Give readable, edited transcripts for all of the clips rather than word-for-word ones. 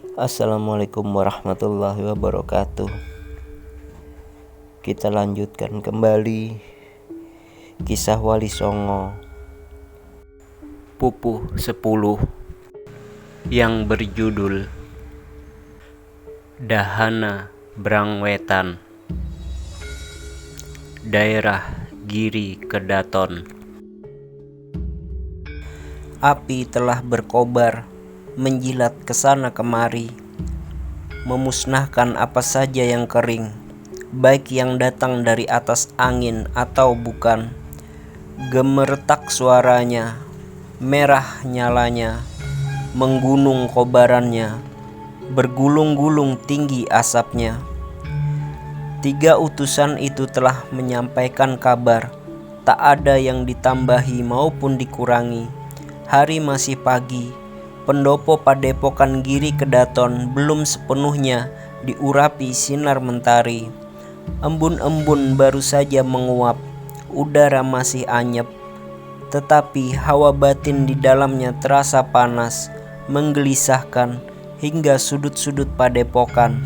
Assalamualaikum warahmatullahi wabarakatuh. Kita lanjutkan kembali kisah Wali Songo Pupuh 10 yang berjudul Dahana Brangwetan, daerah Giri Kedaton. Api telah berkobar, menjilat kesana kemari, memusnahkan apa saja yang kering, baik yang datang dari atas angin atau bukan. Gemeretak suaranya, merah nyalanya, menggunung kobarannya, bergulung-gulung tinggi asapnya. 3 utusan itu telah menyampaikan kabar, tak ada yang ditambahi maupun dikurangi. Hari masih pagi, pendopo padepokan Giri Kedaton belum sepenuhnya diurapi sinar mentari. Embun-embun baru saja menguap, udara masih anyep, tetapi hawa batin di dalamnya terasa panas, menggelisahkan hingga sudut-sudut padepokan.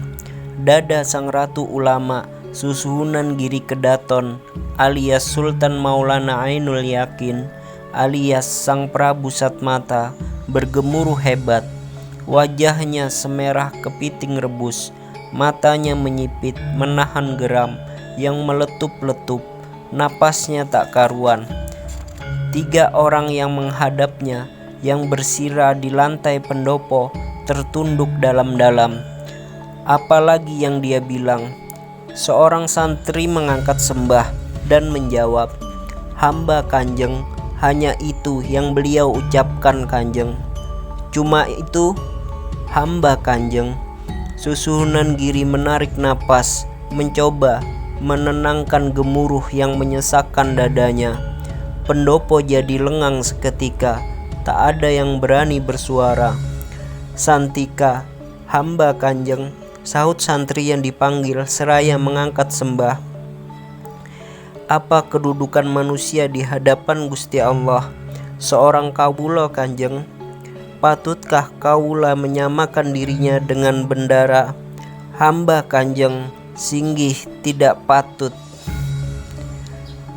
Dada sang ratu ulama Susuhunan Giri Kedaton alias Sultan Maulana Ainul Yakin alias Sang Prabu Satmata bergemuruh hebat. Wajahnya semerah kepiting rebus, matanya menyipit menahan geram yang meletup-letup, napasnya tak karuan. 3 orang yang menghadapnya, yang bersila di lantai pendopo, tertunduk dalam-dalam. Apalagi yang dia bilang? Seorang santri mengangkat sembah dan menjawab, "Hamba Kanjeng." Hanya itu yang beliau ucapkan, Kanjeng. Cuma itu, hamba Kanjeng. Susuhunan Giri menarik napas, mencoba menenangkan gemuruh yang menyesakkan dadanya. Pendopo jadi lengang seketika, tak ada yang berani bersuara. "Santika, hamba Kanjeng," sahut santri yang dipanggil seraya mengangkat sembah. "Apa kedudukan manusia di hadapan Gusti Allah? Seorang kawula, Kanjeng. Patutkah kawula menyamakan dirinya dengan bendara? Hamba Kanjeng, singgih tidak patut."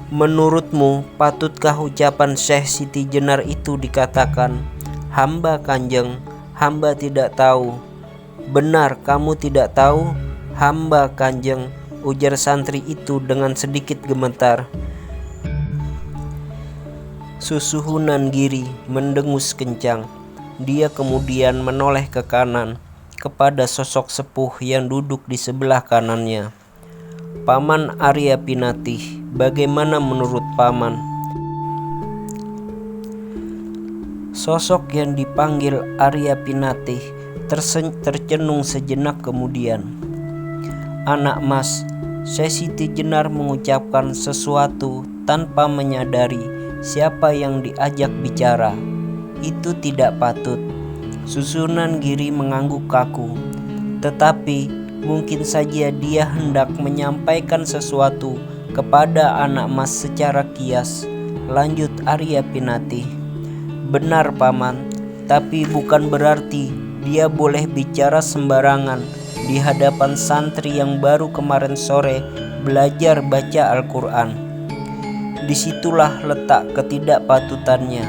"Menurutmu, patutkah ucapan Syekh Siti Jenar itu dikatakan?" "Hamba Kanjeng, hamba tidak tahu." "Benar kamu tidak tahu?" "Hamba Kanjeng," ujar santri itu dengan sedikit gemetar. Susuhunan Giri mendengus kencang. Dia kemudian menoleh ke kanan kepada sosok sepuh yang duduk di sebelah kanannya. "Paman Arya Pinatih, bagaimana menurut Paman?" Sosok yang dipanggil Arya Pinatih tercenung sejenak kemudian. "Anak Mas," Syekh Siti Jenar mengucapkan sesuatu tanpa menyadari siapa yang diajak bicara. "Itu tidak patut." Susuhunan Giri mengangguk kaku. "Tetapi mungkin saja dia hendak menyampaikan sesuatu kepada anak Mas secara kias," lanjut Arya Pinatih. "Benar Paman, tapi bukan berarti dia boleh bicara sembarangan di hadapan santri yang baru kemarin sore belajar baca Al-Quran. Disitulah letak ketidakpatutannya.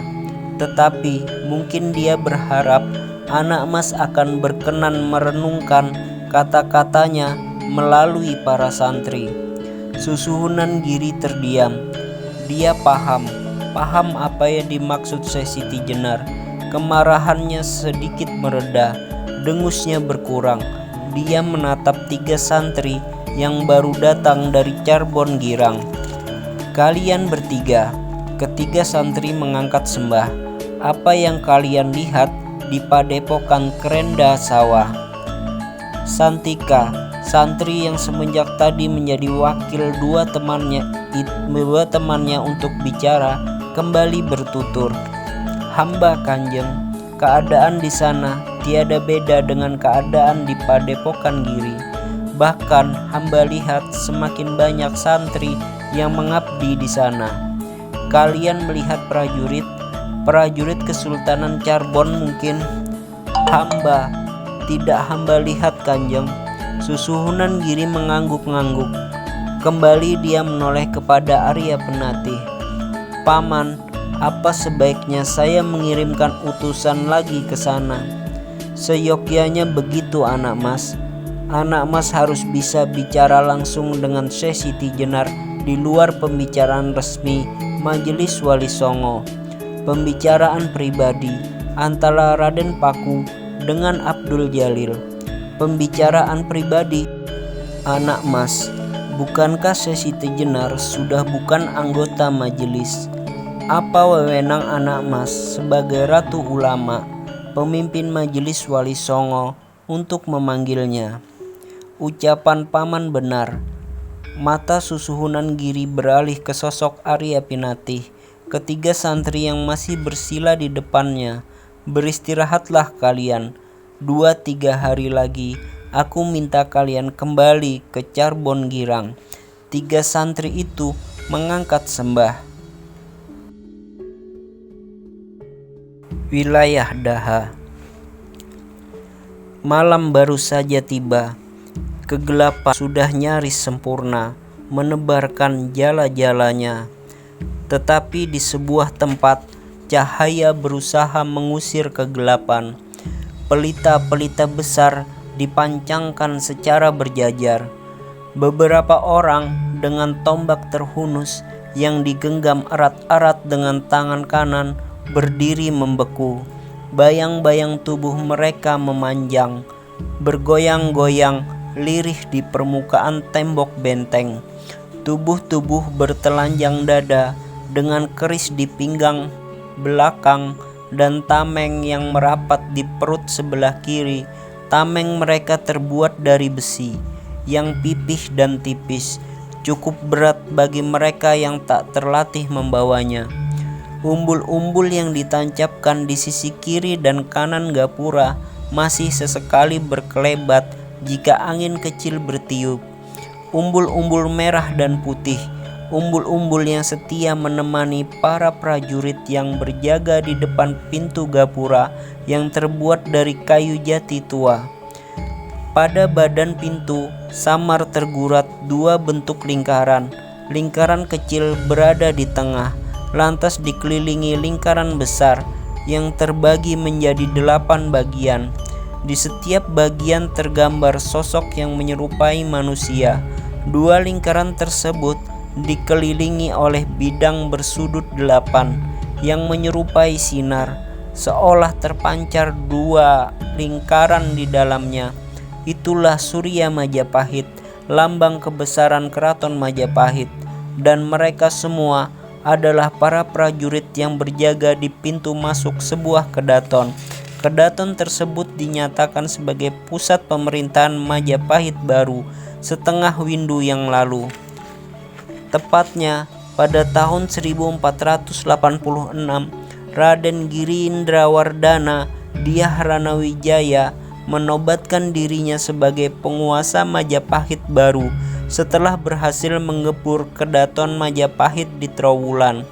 Tetapi mungkin dia berharap anak Mas akan berkenan merenungkan kata-katanya melalui para santri." Susuhunan Giri terdiam. Dia paham apa yang dimaksud Syekh Siti Jenar. Kemarahannya sedikit mereda, dengusnya berkurang. Dia menatap 3 santri yang baru datang dari Carbon Girang. "Kalian bertiga," ketiga santri mengangkat sembah, "apa yang kalian lihat di padepokan Kerenda Sawah?" Santika, santri yang semenjak tadi menjadi wakil dua temannya untuk bicara, kembali bertutur, "Hamba Kanjeng, keadaan di sana tiada beda dengan keadaan di padepokan Giri. Bahkan hamba lihat semakin banyak santri yang mengabdi di sana. Kalian melihat prajurit Kesultanan Carbon mungkin?" "Hamba Tidak hamba lihat Kanjeng. Susuhunan Giri mengangguk-ngangguk. Kembali dia menoleh kepada Arya Penatih. Paman, apa sebaiknya saya mengirimkan utusan lagi ke sana? Seyogyanya begitu anak mas. Anak mas harus bisa bicara langsung dengan Syekh Siti Jenar di luar pembicaraan resmi Majelis Wali Songo. Pembicaraan pribadi antara Raden Paku dengan Abdul Jalil. Pembicaraan pribadi. Anak mas, bukankah Syekh Siti Jenar sudah bukan anggota majelis? Apa wewenang anak mas sebagai ratu ulama, pemimpin majelis Wali Songo untuk memanggilnya? Ucapan paman benar. Mata Susuhunan Giri beralih ke sosok Arya Pinatih. Ketiga santri yang masih bersila di depannya. Beristirahatlah kalian. 2-3 hari lagi aku minta kalian kembali ke Carbon Girang. 3 santri itu mengangkat sembah. Wilayah Daha. Malam baru saja tiba. Kegelapan sudah nyaris sempurna menebarkan jala-jalanya. Tetapi di sebuah tempat cahaya berusaha mengusir kegelapan. Pelita-pelita besar dipancangkan secara berjajar. Beberapa orang dengan tombak terhunus yang digenggam erat-erat dengan tangan kanan berdiri membeku. Bayang-bayang tubuh mereka memanjang, bergoyang-goyang lirih di permukaan tembok benteng. Tubuh-tubuh bertelanjang dada dengan keris di pinggang belakang dan tameng yang merapat di perut sebelah kiri. Tameng mereka terbuat dari besi yang pipih dan tipis, cukup berat bagi mereka yang tak terlatih membawanya. Umbul-umbul yang ditancapkan di sisi kiri dan kanan gapura masih sesekali berkelebat jika angin kecil bertiup. Umbul-umbul merah dan putih, umbul-umbul yang setia menemani para prajurit yang berjaga di depan pintu gapura yang terbuat dari kayu jati tua. Pada badan pintu samar tergurat 2 bentuk lingkaran. Lingkaran kecil berada di tengah, lantas dikelilingi lingkaran besar yang terbagi menjadi 8 bagian. Di setiap bagian tergambar sosok yang menyerupai manusia. 2 lingkaran tersebut dikelilingi oleh bidang bersudut 8 yang menyerupai sinar, seolah terpancar 2 lingkaran di dalamnya. Itulah Surya Majapahit, lambang kebesaran keraton Majapahit, dan mereka semua adalah para prajurit yang berjaga di pintu masuk sebuah kedaton. Kedaton tersebut dinyatakan sebagai pusat pemerintahan Majapahit baru setengah windu yang lalu. Tepatnya pada tahun 1486, Raden Girindrawardhana Dyah Ranawijaya menobatkan dirinya sebagai penguasa Majapahit baru setelah berhasil menggepur kedaton Majapahit di Trowulan.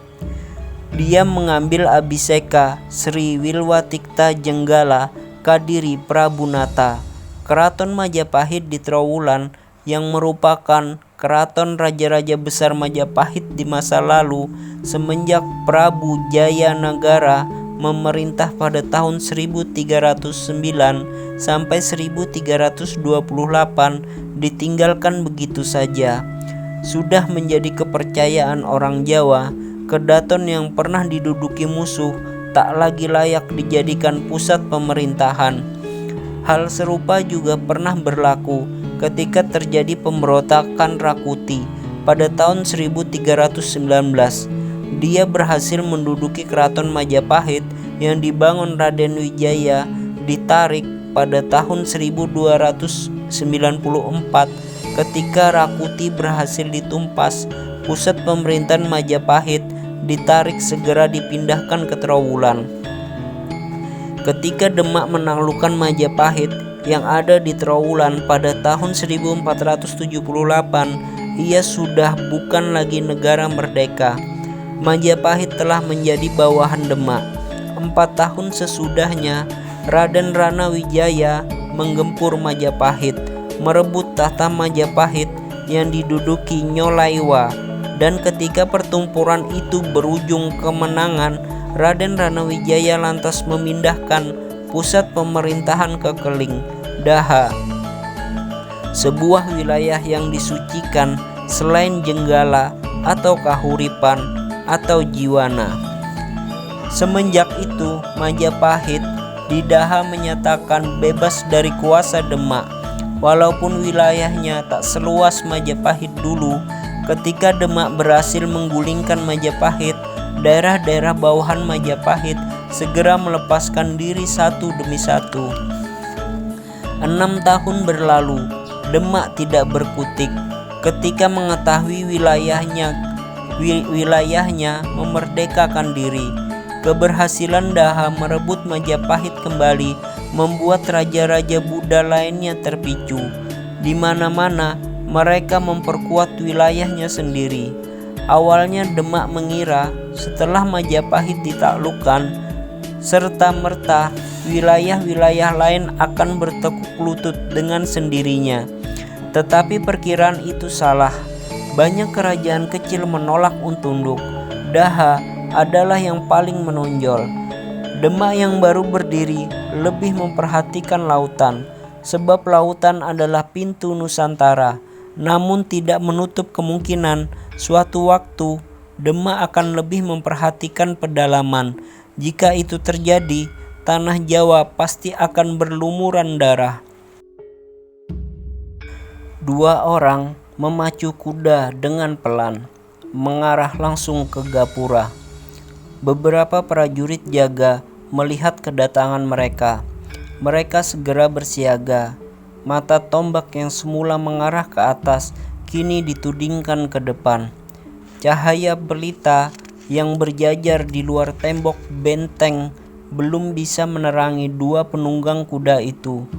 Dia mengambil abiseka Sri Wilwatikta Jenggala Kadiri Prabunata. Keraton Majapahit di Trowulan yang merupakan keraton raja-raja besar Majapahit di masa lalu semenjak Prabu Jayanagara memerintah pada tahun 1309 sampai 1328 ditinggalkan begitu saja. Sudah menjadi kepercayaan orang Jawa, kedaton yang pernah diduduki musuh tak lagi layak dijadikan pusat pemerintahan. Hal serupa juga pernah berlaku ketika terjadi pemberontakan Rakuti pada tahun 1319. Dia berhasil menduduki keraton Majapahit yang dibangun Raden Wijaya ditarik pada tahun 1294. Ketika Rakuti berhasil ditumpas, pusat pemerintahan Majapahit ditarik segera dipindahkan ke Trowulan. Ketika Demak menaklukkan Majapahit yang ada di Trowulan pada tahun 1478, ia sudah bukan lagi negara merdeka. Majapahit telah menjadi bawahan Demak. 4 tahun sesudahnya, Raden Ranawijaya menggempur Majapahit, merebut tahta Majapahit yang diduduki Nyolaiwa. Dan ketika pertempuran itu berujung kemenangan, Raden Ranawijaya lantas memindahkan pusat pemerintahan ke Keling, Daha, sebuah wilayah yang disucikan selain Jenggala atau Kahuripan atau Jiwana. Semenjak itu Majapahit di Daha menyatakan bebas dari kuasa Demak. Walaupun wilayahnya tak seluas Majapahit dulu, ketika Demak berhasil menggulingkan Majapahit, daerah-daerah bawahan Majapahit segera melepaskan diri satu demi satu. 6 tahun berlalu, Demak tidak berkutik ketika mengetahui wilayahnya memerdekakan diri. Keberhasilan Daha merebut Majapahit kembali membuat raja-raja Buddha lainnya terpicu. Di mana-mana mereka memperkuat wilayahnya sendiri. Awalnya Demak mengira setelah Majapahit ditaklukkan, serta-merta wilayah-wilayah lain akan bertekuk lutut dengan sendirinya. Tetapi perkiraan itu salah. Banyak kerajaan kecil menolak tunduk. Daha adalah yang paling menonjol. Demak yang baru berdiri lebih memperhatikan lautan, sebab lautan adalah pintu Nusantara. Namun tidak menutup kemungkinan suatu waktu Demak akan lebih memperhatikan pedalaman. Jika itu terjadi, tanah Jawa pasti akan berlumuran darah. 2 orang memacu kuda dengan pelan, mengarah langsung ke Gapura. Beberapa prajurit jaga melihat kedatangan mereka. Mereka segera bersiaga. Mata tombak yang semula mengarah ke atas kini ditudingkan ke depan. Cahaya pelita yang berjajar di luar tembok benteng belum bisa menerangi 2 penunggang kuda itu.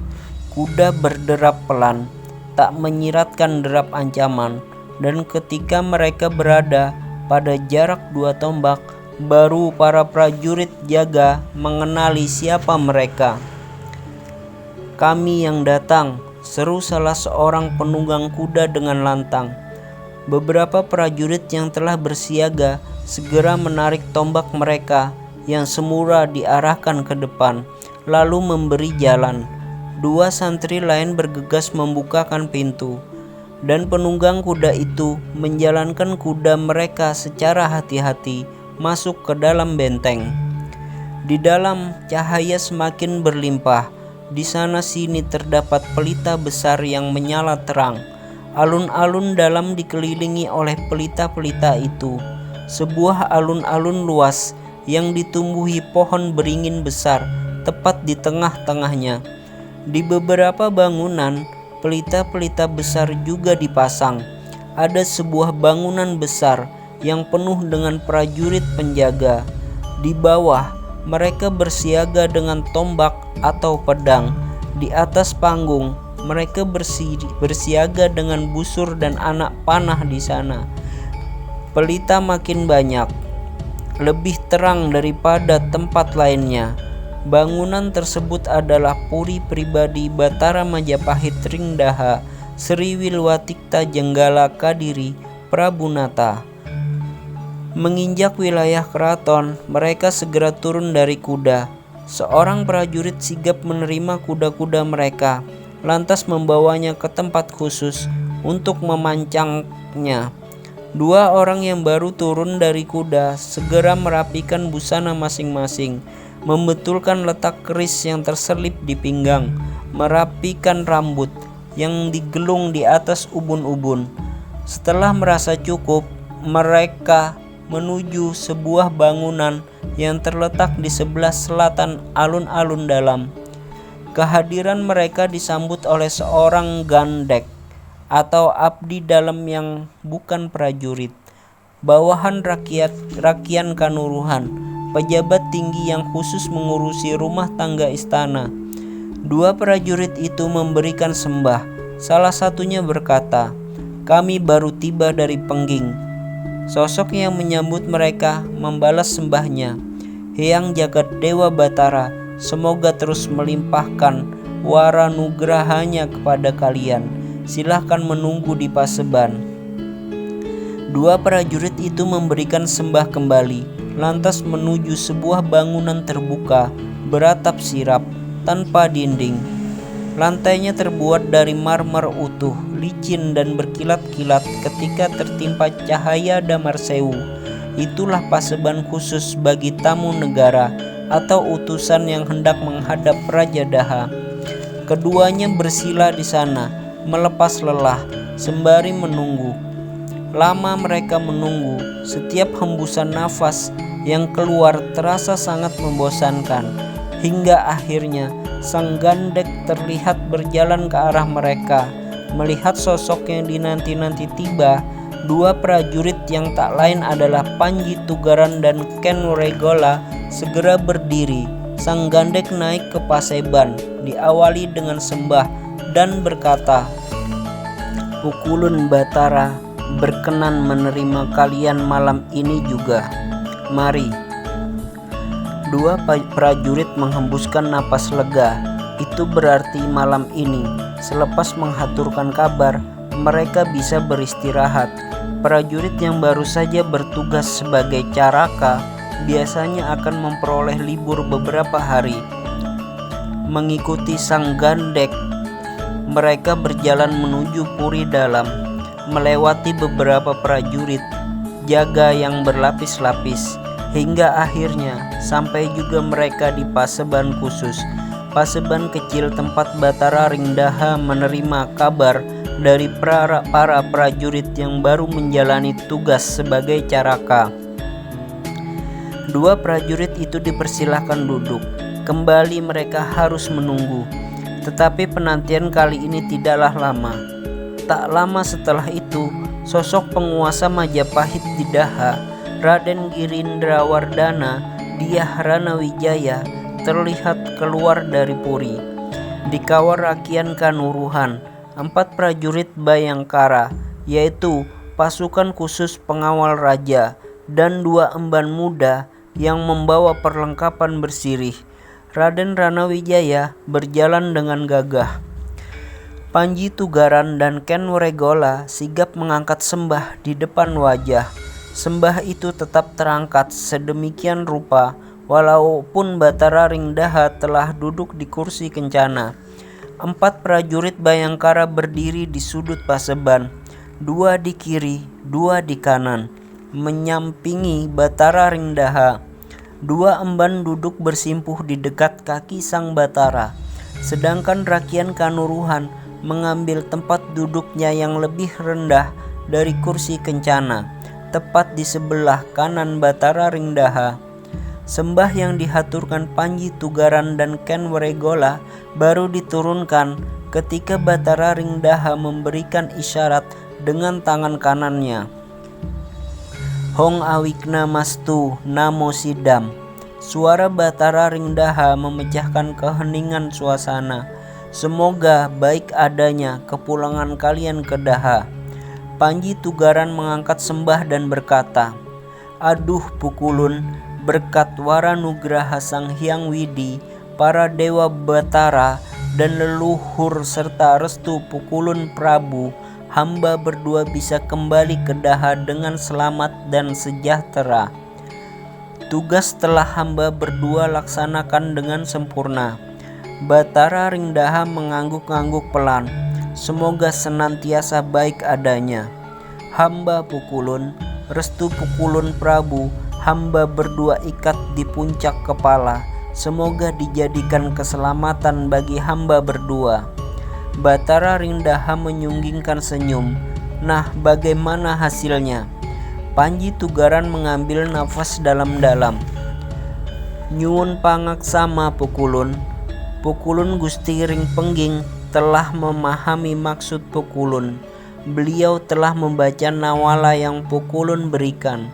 Kuda berderap pelan, tak menyiratkan derap ancaman, dan ketika mereka berada pada jarak 2 tombak, baru para prajurit jaga mengenali siapa mereka. "Kami yang datang," seru salah seorang penunggang kuda dengan lantang. Beberapa prajurit yang telah bersiaga segera menarik tombak mereka yang semula diarahkan ke depan, lalu memberi jalan. 2 santri lain bergegas membukakan pintu, dan penunggang kuda itu menjalankan kuda mereka secara hati-hati masuk ke dalam benteng. Di dalam cahaya semakin berlimpah. Di sana sini terdapat pelita besar yang menyala terang. Alun-alun dalam dikelilingi oleh pelita-pelita itu. Sebuah alun-alun luas yang ditumbuhi pohon beringin besar tepat di tengah-tengahnya. Di beberapa bangunan, pelita-pelita besar juga dipasang. Ada sebuah bangunan besar yang penuh dengan prajurit penjaga. Di bawah, mereka bersiaga dengan tombak atau pedang. Di atas panggung, mereka bersiaga dengan busur dan anak panah di sana. Pelita makin banyak, lebih terang daripada tempat lainnya. Bangunan tersebut adalah puri pribadi Batara Majapahit Ring Daha, Sri Wilwatikta Jenggala Kadiri Prabunata. Menginjak wilayah keraton, mereka segera turun dari kuda. Seorang prajurit sigap menerima kuda-kuda mereka, lantas membawanya ke tempat khusus untuk memancangnya. 2 orang yang baru turun dari kuda segera merapikan busana masing-masing, membetulkan letak keris yang terselip di pinggang, merapikan rambut yang digelung di atas ubun-ubun. Setelah merasa cukup, mereka menuju sebuah bangunan yang terletak di sebelah selatan alun-alun dalam. Kehadiran mereka disambut oleh seorang gandek atau abdi dalam yang bukan prajurit, bawahan rakyat Kanuruhan, pejabat tinggi yang khusus mengurusi rumah tangga istana. 2 prajurit itu memberikan sembah. Salah satunya berkata, "Kami baru tiba dari Pengging." Sosok yang menyambut mereka membalas sembahnya, "Hyang Jagat Dewa Batara, semoga terus melimpahkan waranugrahanya kepada kalian. Silahkan menunggu di Paseban. Dua prajurit itu memberikan sembah kembali, lantas menuju sebuah bangunan terbuka, beratap sirap, tanpa dinding. Lantainya terbuat dari marmer utuh, licin dan berkilat-kilat ketika tertimpa cahaya damar sewu. Itulah Paseban khusus bagi tamu negara atau utusan yang hendak menghadap Raja Daha. Keduanya bersila di sana, melepas lelah, sembari menunggu. Lama mereka menunggu, setiap hembusan nafas yang keluar terasa sangat membosankan. Hingga akhirnya sang Gandek terlihat berjalan ke arah mereka. Melihat sosok yang dinanti-nanti tiba, dua prajurit yang tak lain adalah Panji Tugaran dan Ken Wregola segera berdiri. Sang Gandek naik ke Paseban, diawali dengan sembah dan berkata, "Pukulun Batara berkenan menerima kalian malam ini juga. Mari." Dua prajurit menghembuskan napas lega. Itu berarti malam ini, selepas menghaturkan kabar, mereka bisa beristirahat. Prajurit yang baru saja bertugas sebagai caraka biasanya akan memperoleh libur beberapa hari. Mengikuti sang Gandek, mereka berjalan menuju Puri Dalam, melewati beberapa prajurit jaga yang berlapis-lapis, hingga akhirnya sampai juga mereka di Paseban khusus, Paseban kecil tempat Batara Ringdaha menerima kabar dari para prajurit yang baru menjalani tugas sebagai caraka. Dua prajurit itu dipersilahkan duduk. Kembali mereka harus menunggu, tetapi penantian kali ini tidaklah lama. Tak lama setelah itu, sosok penguasa Majapahit di Daha, Raden Girindrawardhana Dyah Ranawijaya, terlihat keluar dari Puri. Dikawal Rakian Kanuruhan, 4 prajurit Bayangkara, yaitu pasukan khusus pengawal raja, dan 2 emban muda yang membawa perlengkapan bersirih. Raden Ranawijaya berjalan dengan gagah. Panji Tugaran dan Ken Wregola sigap mengangkat sembah di depan wajah. Sembah itu tetap terangkat sedemikian rupa walaupun Batara Ringdaha telah duduk di kursi kencana. 4 prajurit Bayangkara berdiri di sudut Paseban, 2 di kiri, 2 di kanan, menyampingi Batara Ringdaha. 2 emban duduk bersimpuh di dekat kaki sang Batara, sedangkan Rakian Kanuruhan mengambil tempat duduknya yang lebih rendah dari kursi kencana, tepat di sebelah kanan Batara Ringdaha. Sembah yang dihaturkan Panji Tugaran dan Ken Wregola baru diturunkan ketika Batara Ringdaha memberikan isyarat dengan tangan kanannya. Hong Awikna Mastu Namo Sidam. Suara Batara Ringdaha memecahkan keheningan suasana. Semoga baik adanya kepulangan kalian ke Daha. Panji Tugaran mengangkat sembah dan berkata, "Aduh Pukulun, berkat waranugraha Sang Hyang Widi, para dewa Batara dan leluhur serta restu Pukulun Prabu, hamba berdua bisa kembali ke Daha dengan selamat dan sejahtera. Tugas telah hamba berdua laksanakan dengan sempurna." Batara Ringdaha mengangguk-angguk pelan. "Semoga senantiasa baik adanya. Hamba Pukulun, restu Pukulun Prabu, hamba berdua ikat di puncak kepala. Semoga dijadikan keselamatan bagi hamba berdua." Batara Ringdaha menyunggingkan senyum. "Nah, bagaimana hasilnya?" Panji Tugaran mengambil nafas dalam-dalam. "Nyuwun pangaksama Pukulun. Pukulun Gusti Ring Pengging telah memahami maksud Pukulun. Beliau telah membaca nawala yang Pukulun berikan."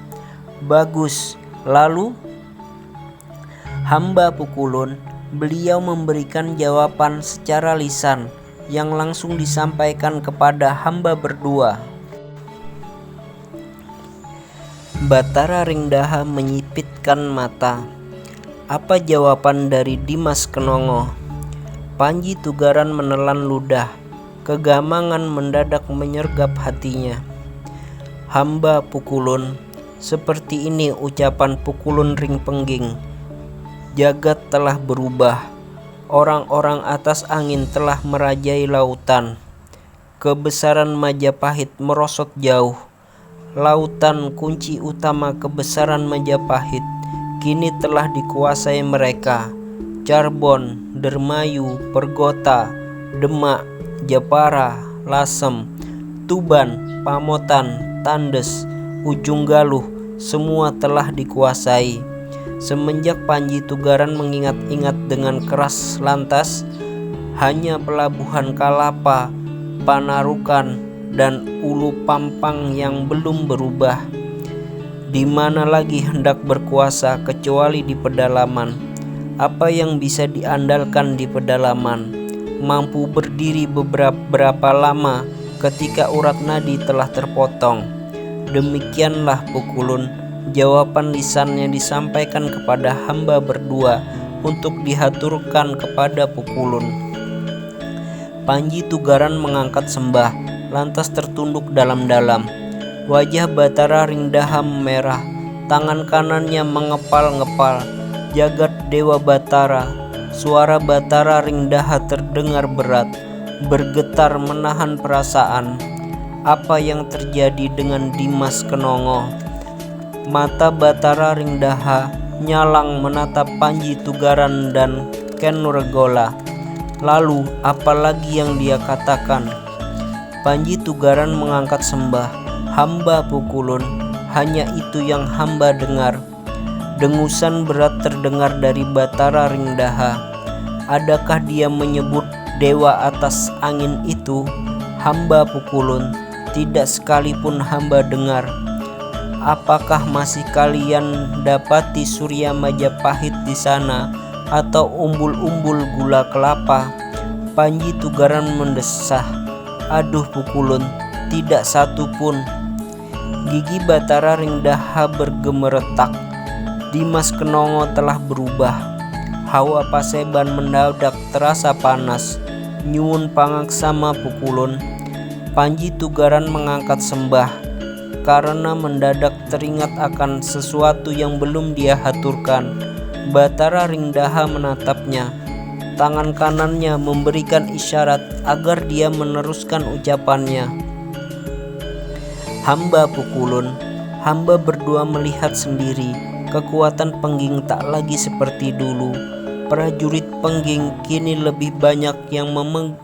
"Bagus. Lalu?" "Hamba Pukulun." Beliau memberikan jawaban secara lisan yang langsung disampaikan kepada hamba berdua. Batara Ringdaha menyipitkan mata. "Apa jawaban dari Dimas Kenongo?" Panji Tugaran menelan ludah. Kegamangan mendadak menyergap hatinya. Hamba Pukulun, seperti ini ucapan Pukulun Ring Pengging. Jagat telah berubah. Orang-orang atas angin telah merajai lautan. Kebesaran Majapahit merosot jauh. Lautan, kunci utama kebesaran Majapahit, kini telah dikuasai mereka. Cirebon, Dermayu, Pergota, Demak, Japara, Lasem, Tuban, Pamotan, Tandes, Ujung Galuh, semua telah dikuasai. Semenjak Panji Tugaran mengingat-ingat dengan keras lantas, hanya pelabuhan Kalapa, Panarukan, dan Ulu Pampang yang belum berubah. Di mana lagi hendak berkuasa kecuali di pedalaman? Apa yang bisa diandalkan di pedalaman? Mampu berdiri berapa lama ketika urat nadi telah terpotong? Demikianlah Pukulun, jawaban lisannya disampaikan kepada hamba berdua untuk dihaturkan kepada Pukulun. Panji Tugaran mengangkat sembah, lantas tertunduk dalam-dalam. Wajah Batara Ringdaha memerah, tangan kanannya mengepal-ngepal. Jagat Dewa Batara, suara Batara Ringdaha terdengar berat, bergetar menahan perasaan. Apa yang terjadi dengan Dimas Kenongo? Mata Batara Ringdaha nyalang menatap Panji Tugaran dan Ken Nurgola. Lalu apalagi yang dia katakan? Panji Tugaran mengangkat sembah. Hamba Pukulun, hanya itu yang hamba dengar. Dengusan berat terdengar dari Batara Ringdaha. Adakah dia menyebut dewa atas angin itu? Hamba Pukulun, tidak sekalipun hamba dengar. Apakah masih kalian dapati Surya Majapahit di sana atau umbul-umbul gula kelapa? Panji Tugaran mendesah. Aduh Pukulun, tidak satu pun. Gigi Batara Ringdaha bergemeretak. Dimas Kenongo telah berubah. Hawa Paseban mendadak terasa panas. Nyuwun pangaksama Pukulun. Panji Tugaran mengangkat sembah karena mendadak teringat akan sesuatu yang belum dia haturkan. Batara Ringdaha menatapnya. Tangan kanannya memberikan isyarat agar dia meneruskan ucapannya. Hamba Pukulun, hamba berdua melihat sendiri, kekuatan Pengging tak lagi seperti dulu. Prajurit Pengging kini lebih banyak yang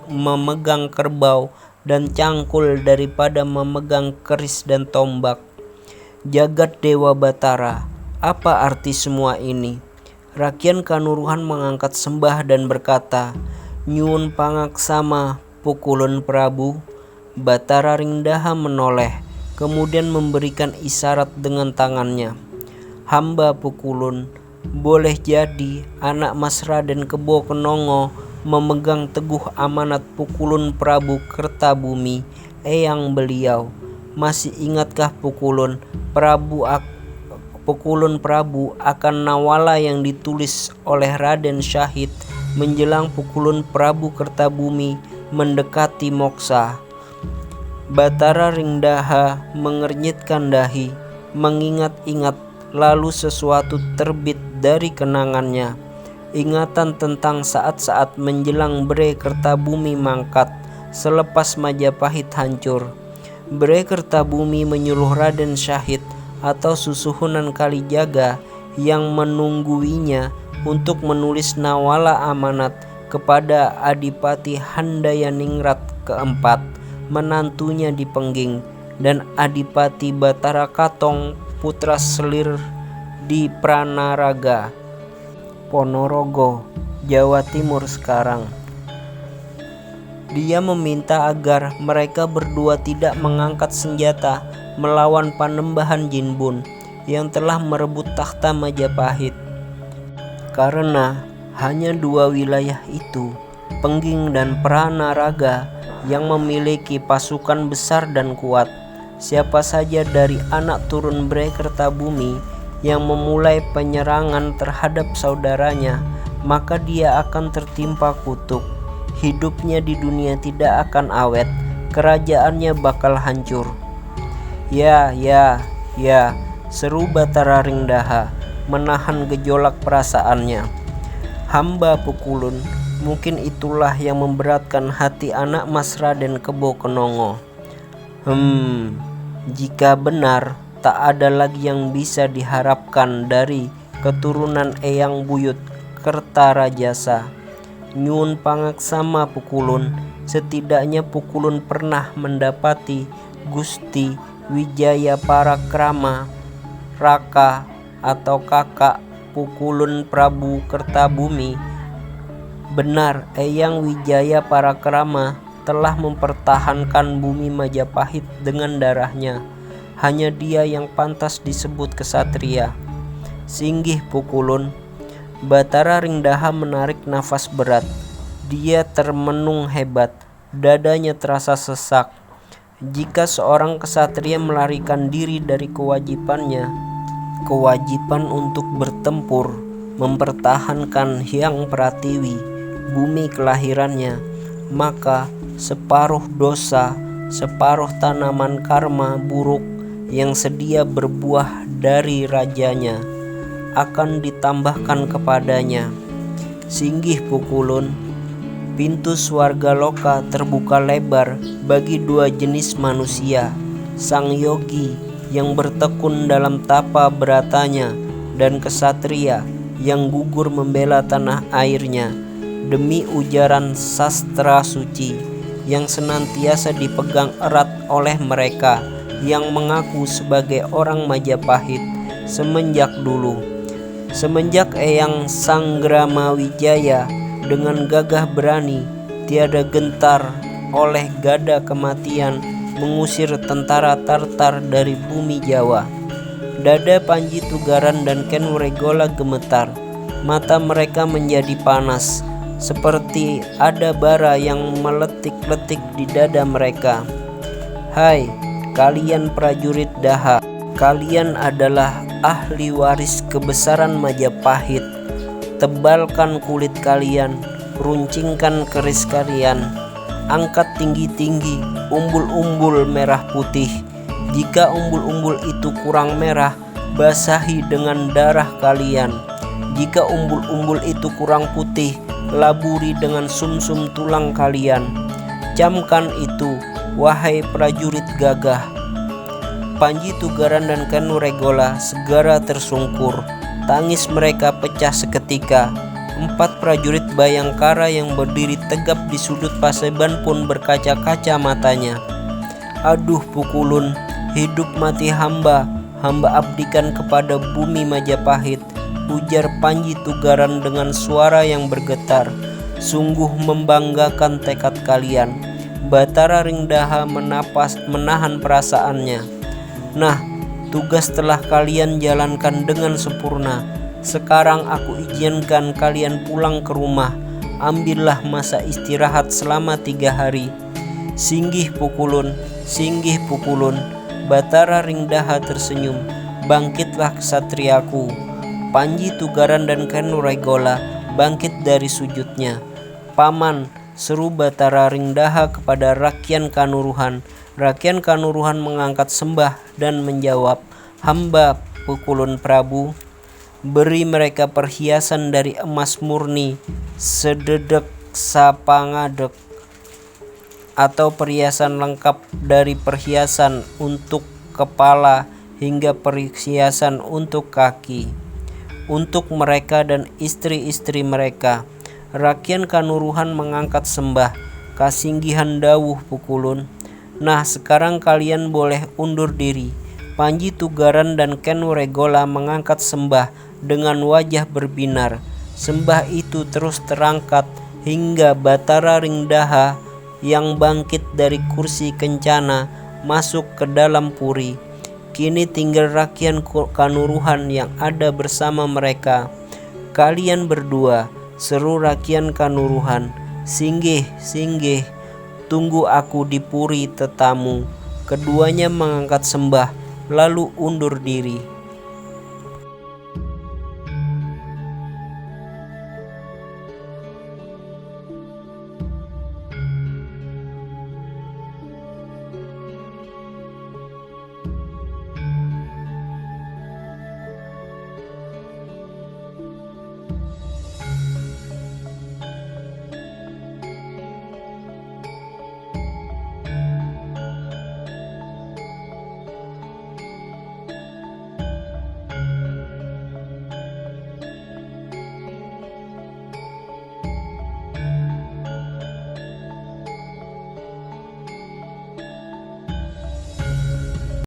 memegang kerbau dan cangkul daripada memegang keris dan tombak. Jagat Dewa Batara, apa arti semua ini? Rakian Kanuruhan mengangkat sembah dan berkata, Nyuwun pangaksama Pukulun Prabu. Batara Ringdaha menoleh, kemudian memberikan isyarat dengan tangannya. Hamba Pukulun, boleh jadi anak Mas Raden Kebo Kenongo memegang teguh amanat Pukulun Prabu Kertabumi, eyang beliau. Masih ingatkah Pukulun Prabu akan nawala yang ditulis oleh Raden Syahid menjelang Pukulun Prabu Kertabumi mendekati moksa? Batara Ringdaha mengernyitkan dahi, mengingat-ingat, lalu sesuatu terbit dari kenangannya. Ingatan tentang saat-saat menjelang Bre Kertabumi mangkat selepas Majapahit hancur. Bre Kertabumi menyuruh Raden Syahid atau Susuhunan Kalijaga yang menungguinya untuk menulis nawala amanat kepada Adipati Handayaningrat keempat, menantunya di Pengging, dan Adipati Batara Katong putra selir di Pranaraga, Ponorogo, Jawa Timur sekarang. Dia meminta agar mereka berdua tidak mengangkat senjata melawan Panembahan Jinbun yang telah merebut takhta Majapahit. Karena hanya dua wilayah itu, Pengging dan Pranaraga, yang memiliki pasukan besar dan kuat. Siapa saja dari anak turun Bre Kertabumi yang memulai penyerangan terhadap saudaranya, maka dia akan tertimpa kutuk. hidupnya di dunia tidak akan awet, kerajaannya bakal hancur. Ya, seru Batara Ringdaha menahan gejolak perasaannya. Hamba Pukulun, mungkin itulah yang memberatkan hati anak Mas Raden Kebo Kenongo. Jika benar, tak ada lagi yang bisa diharapkan dari keturunan Eyang Buyut Kertarajasa. Nyuwun pangaksama Pukulun, setidaknya Pukulun pernah mendapati Gusti Wijaya Parakrama Raka atau kakak Pukulun Prabu Kertabumi. Benar, Eyang Wijaya Parakrama telah mempertahankan bumi Majapahit dengan darahnya. Hanya dia yang pantas disebut kesatria. Singgih Pukulun. Batara Ringdaha menarik nafas berat. Dia termenung hebat, dadanya terasa sesak. Jika seorang kesatria melarikan diri dari kewajiban untuk bertempur, mempertahankan Hyang Pratiwi, bumi kelahirannya, maka separuh dosa, separuh tanaman karma buruk yang sedia berbuah dari rajanya akan ditambahkan kepadanya. Singgih Pukulun. Pintu swarga loka terbuka lebar bagi dua jenis manusia, sang yogi yang bertekun dalam tapa beratanya dan kesatria yang gugur membela tanah airnya demi ujaran sastra suci yang senantiasa dipegang erat oleh mereka yang mengaku sebagai orang Majapahit semenjak dulu. Semenjak Eyang Sanggramawijaya dengan gagah berani tiada gentar oleh gada kematian mengusir tentara Tartar dari bumi Jawa. Dada Panji Tugaran dan Ken Wregola gemetar, mata mereka menjadi panas, seperti ada bara yang meletik-letik di dada mereka. Hai, kalian prajurit Daha, kalian adalah ahli waris kebesaran Majapahit. Tebalkan kulit kalian, runcingkan keris kalian, angkat tinggi-tinggi umbul-umbul merah putih. Jika umbul-umbul itu kurang merah, basahi dengan darah kalian. Jika umbul-umbul itu kurang putih, laburi dengan sumsum tulang kalian. Camkan itu, wahai prajurit gagah. Panji Tugaran dan Ken Wregola segera tersungkur. Tangis mereka pecah seketika. 4 prajurit Bayangkara yang berdiri tegap di sudut paseban pun berkaca-kaca matanya. Aduh Pukulun, hidup mati hamba abdikan kepada bumi Majapahit, ujar Panji Tugaran dengan suara yang bergetar. Sungguh membanggakan tekad kalian. Batara Ringdaha menahan perasaannya. Nah, tugas telah kalian jalankan dengan sempurna. Sekarang aku izinkan kalian pulang ke rumah. Ambillah masa istirahat selama 3 hari. Singgih Pukulun, singgih Pukulun. Batara Ringdaha tersenyum. Bangkitlah kesatriaku. Panji Tugaran dan Ken Wregola bangkit dari sujudnya. Paman, seru Batara Ringdaha kepada Rakyan Kanuruhan. Rakyan Kanuruhan mengangkat sembah dan menjawab, hamba Pukulun Prabu. Beri mereka perhiasan dari emas murni, sededek sapangadek, atau perhiasan lengkap dari perhiasan untuk kepala hingga perhiasan untuk kaki, untuk mereka dan istri-istri mereka. Rakyan Kanuruhan mengangkat sembah. Kasinggihan dawuh Pukulun. Nah, sekarang kalian boleh undur diri. Panji Tugaran dan Ken Wregola mengangkat sembah dengan wajah berbinar. Sembah itu terus terangkat hingga Batara Ringdaha yang bangkit dari kursi kencana masuk ke dalam puri. Kini tinggal Rakyan Kanuruhan yang ada bersama mereka. Kalian berdua, seru Rakyan Kanuruhan. Singgih, singgih. Tunggu aku di puri tetamu. Keduanya mengangkat sembah lalu undur diri.